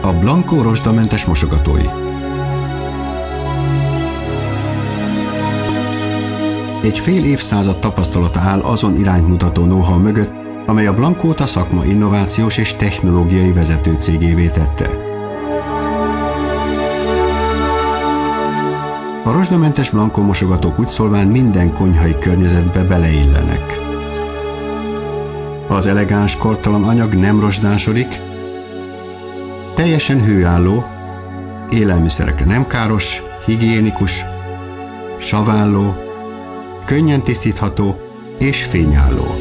A Blanco rozsdamentes mosogatói. Egy fél évszázad tapasztalata áll azon iránymutató know-how mögött, amely a Blancót a szakma innovációs és technológiai vezetőcégévé tette. A rozsdamentes Blanco mosogatók úgy szólván minden konyhai környezetbe beleillenek. Az elegáns, kortalan anyag nem rozsdásodik, teljesen hőálló, élelmiszerekre nem káros, higiénikus, saválló, könnyen tisztítható és fényálló.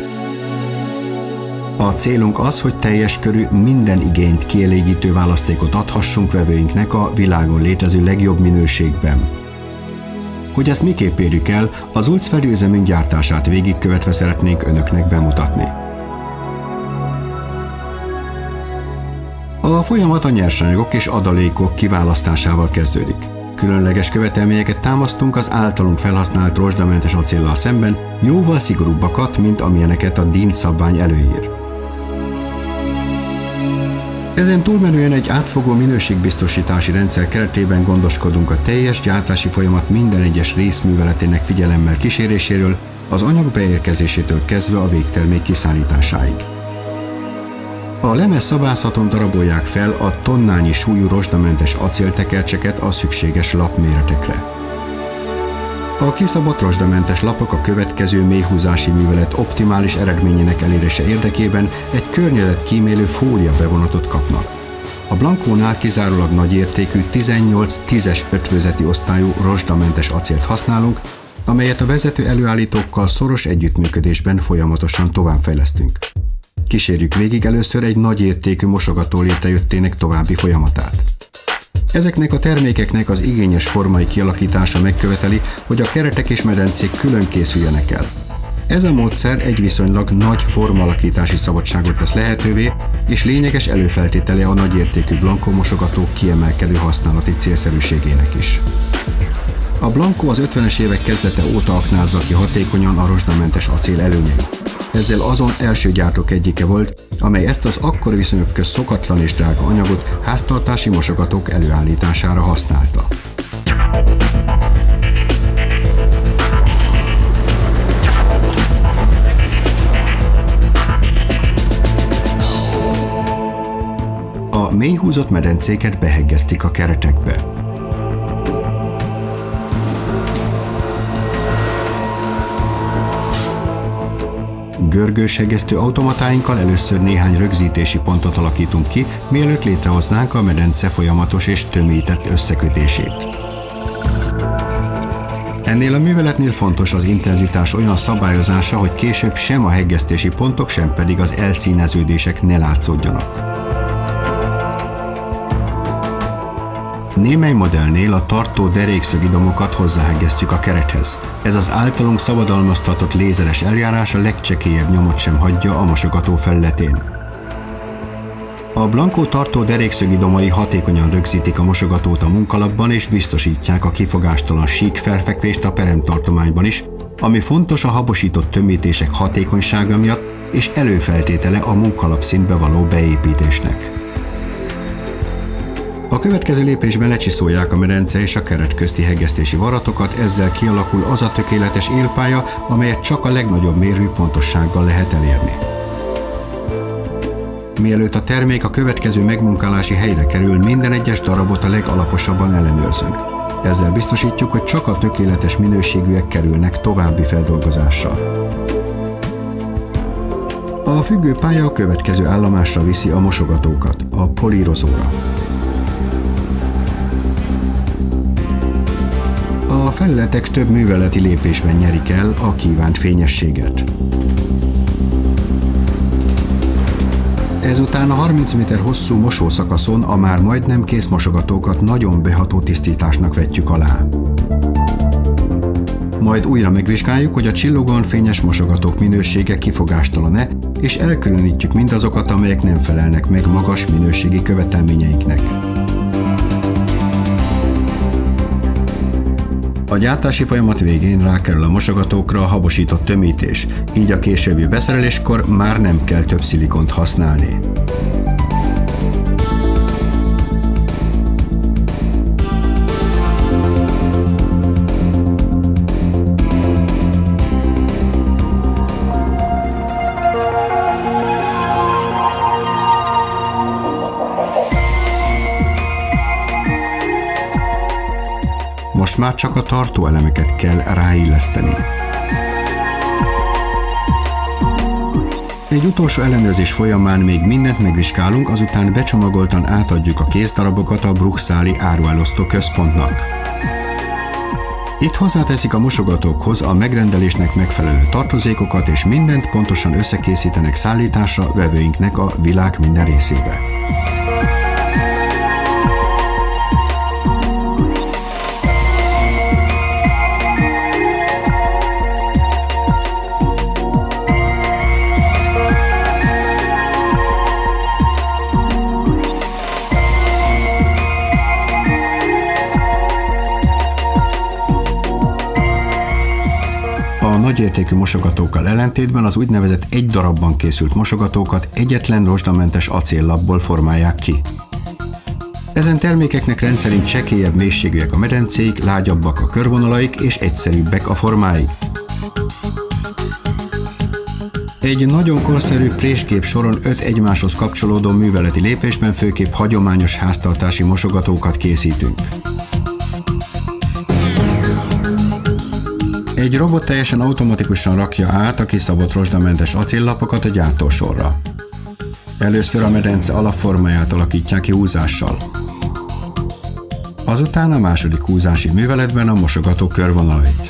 A célunk az, hogy teljes körű, minden igényt kielégítő választékot adhassunk vevőinknek a világon létező legjobb minőségben. Hogy ezt miképp érjük el, az Ulcferi üzemünk gyártását végigkövetve szeretnénk önöknek bemutatni. A folyamat a nyersanyagok és adalékok kiválasztásával kezdődik. Különleges követelményeket támasztunk az általunk felhasznált rozsdamentes acéllal szemben, jóval szigorúbbakat, mint amilyeneket a DIN szabvány előír. Ezen túlmenően egy átfogó minőségbiztosítási rendszer keretében gondoskodunk a teljes gyártási folyamat minden egyes részműveletének figyelemmel kíséréséről, az anyag beérkezésétől kezdve a végtermék kiszállításáig. A lemez szabászhaton darabolják fel a tonnányi súlyú rozsdamentes acéltekercseket a szükséges lapméretekre. A kiszabott rozsdamentes lapok a következő mélyhúzási művelet optimális eredményének elérése érdekében egy környezetkímélő fólia bevonatot kapnak. A Blancónál kizárólag nagyértékű 18 10-es ötvözeti osztályú rozsdamentes acélt használunk, amelyet a vezető előállítókkal szoros együttműködésben folyamatosan továbbfejlesztünk. Kísérjük végig először egy nagyértékű mosogató létrejöttének további folyamatát. Ezeknek a termékeknek az igényes formai kialakítása megköveteli, hogy a keretek és medencék külön készüljenek el. Ez a módszer egy viszonylag nagy formalakítási szabadságot tesz lehetővé, és lényeges előfeltétele a nagyértékű Blanco mosogatók kiemelkedő használati célszerűségének is. A Blanco az 50-es évek kezdete óta aknázza ki hatékonyan a rozsdamentes acél előnyeit. Ezzel azon első gyártók egyike volt, amely ezt az akkori viszonyok közt szokatlan és drága anyagot háztartási mosogatók előállítására használta. A mélyhúzott medencéket beheggeztik a keretekbe. Görgőshegesztő automatáinkkal először néhány rögzítési pontot alakítunk ki, mielőtt létrehoznánk a medence folyamatos és tömített összekötését. Ennél a műveletnél fontos az intenzitás olyan szabályozása, hogy később sem a heggesztési pontok, sem pedig az elszíneződések ne látszódjanak. Némely modellnél a tartó derékszögidomokat hozzáheggesztjük a kerethez. Ez az általunk szabadalmaztatott lézeres eljárás a legcsekélyebb nyomot sem hagyja a mosogató felületén. A Blanco tartó derékszögidomai hatékonyan rögzítik a mosogatót a munkalapban és biztosítják a kifogástalan sík felfekvést a peremtartományban is, ami fontos a habosított tömítések hatékonysága miatt és előfeltétele a munkalapszintbe való beépítésnek. A következő lépésben lecsiszolják a medence és a keret közti heggesztési varatokat, ezzel kialakul az a tökéletes élpálya, amelyet csak a legnagyobb mérvű pontossággal lehet elérni. Mielőtt a termék a következő megmunkálási helyre kerül, minden egyes darabot a legalaposabban ellenőrzünk. Ezzel biztosítjuk, hogy csak a tökéletes minőségűek kerülnek további feldolgozásra. A függőpálya a következő állomásra viszi a mosogatókat, a polírozóra. A felületek több műveleti lépésben nyerik el a kívánt fényességet. Ezután a 30 méter hosszú mosószakaszon a már majdnem kész mosogatókat nagyon beható tisztításnak vetjük alá. Majd újra megvizsgáljuk, hogy a csillogóan fényes mosogatók minősége kifogástalan-e, és elkülönítjük mindazokat, amelyek nem felelnek meg magas minőségi követelményeinknek. A gyártási folyamat végén rákerül a mosogatókra a habosított tömítés, így a későbbi beszereléskor már nem kell több szilikont használni. már csak a tartóelemeket kell ráilleszteni. Egy utolsó ellenőrzés folyamán még mindent megvizsgálunk, azután becsomagoltan átadjuk a kézdarabokat a Bruchsali áruelosztó központnak. Itt hozzáteszik a mosogatókhoz a megrendelésnek megfelelő tartozékokat, és mindent pontosan összekészítenek szállításra vevőinknek a világ minden részébe. A nagyértékű mosogatókkal ellentétben az úgynevezett egy darabban készült mosogatókat egyetlen rozsdamentes acéllapból formálják ki. Ezen termékeknek rendszerint csekélyebb mélységűek a medencéik, lágyabbak a körvonalaik és egyszerűbbek a formáik. Egy nagyon korszerű présgép soron 5 egymáshoz kapcsolódó műveleti lépésben főképp hagyományos háztartási mosogatókat készítünk. Egy robot teljesen automatikusan rakja át a kiszabott rozsdamentes acéllapokat a gyártósorra. Először a medence alapformáját alakítják ki húzással. Azután a második húzási műveletben a mosogató körvonalait.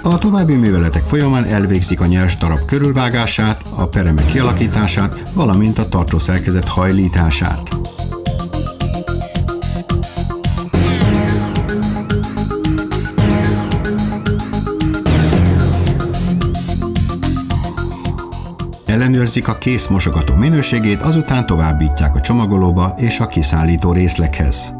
A további műveletek folyamán elvégzik a nyers darab körülvágását, a peremek kialakítását, valamint a tartószerkezet hajlítását. Ellenőrzik a kész mosogató minőségét, azután továbbítják a csomagolóba és a kiszállító részleghez.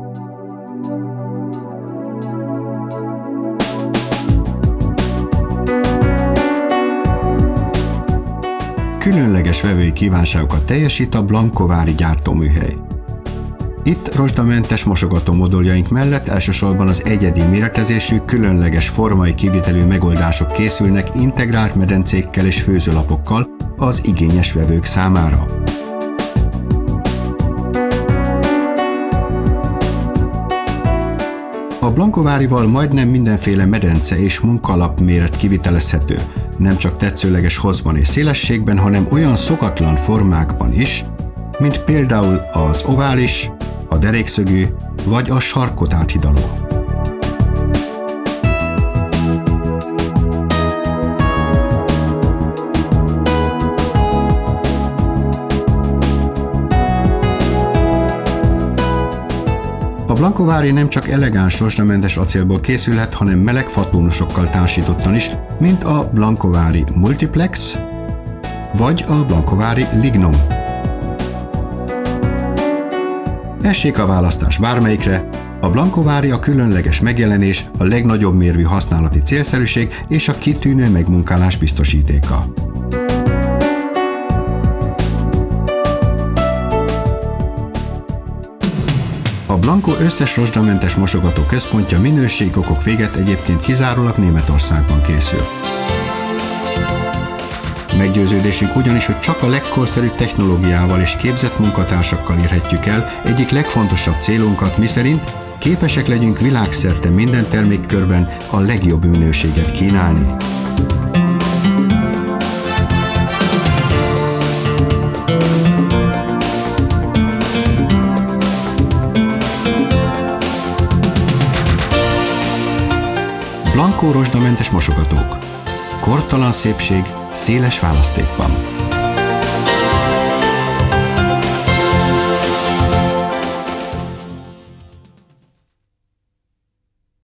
Különleges vevői kívánságokat teljesít a Blankovári gyártóműhely. Itt rozsdamentes mosogató moduljaink mellett elsősorban az egyedi méretezésű, különleges formai kivitelű megoldások készülnek integrált medencékkel és főzőlapokkal az igényes vevők számára. A Blankovárival majdnem mindenféle medence és munkalap méret kivitelezhető, nem csak tetszőleges hozban és szélességben, hanem olyan szokatlan formákban is, mint például az ovális, a derékszögű vagy a sarkot áthidaló. A Blankovári nem csak elegáns rozsdamentes acélból készülhet, hanem meleg fatónusokkal társítottan is, mint a Blankovári Multiplex vagy a Blankovári Lignum. Essék a választás bármelyikre, a Blankovári a különleges megjelenés, a legnagyobb mérvű használati célszerűség és a kitűnő megmunkálás biztosítéka. A Blanko összes rozsdamentes mosogató központja minőségokok véget egyébként kizárólag Németországban készül. Meggyőződésünk ugyanis, hogy csak a legkorszerűbb technológiával és képzett munkatársakkal érhetjük el egyik legfontosabb célunkat, miszerint képesek legyünk világszerte minden termékkörben a legjobb minőséget kínálni. Blanko rozsdamentes mosogatók. Kortalan szépség, széles választékban.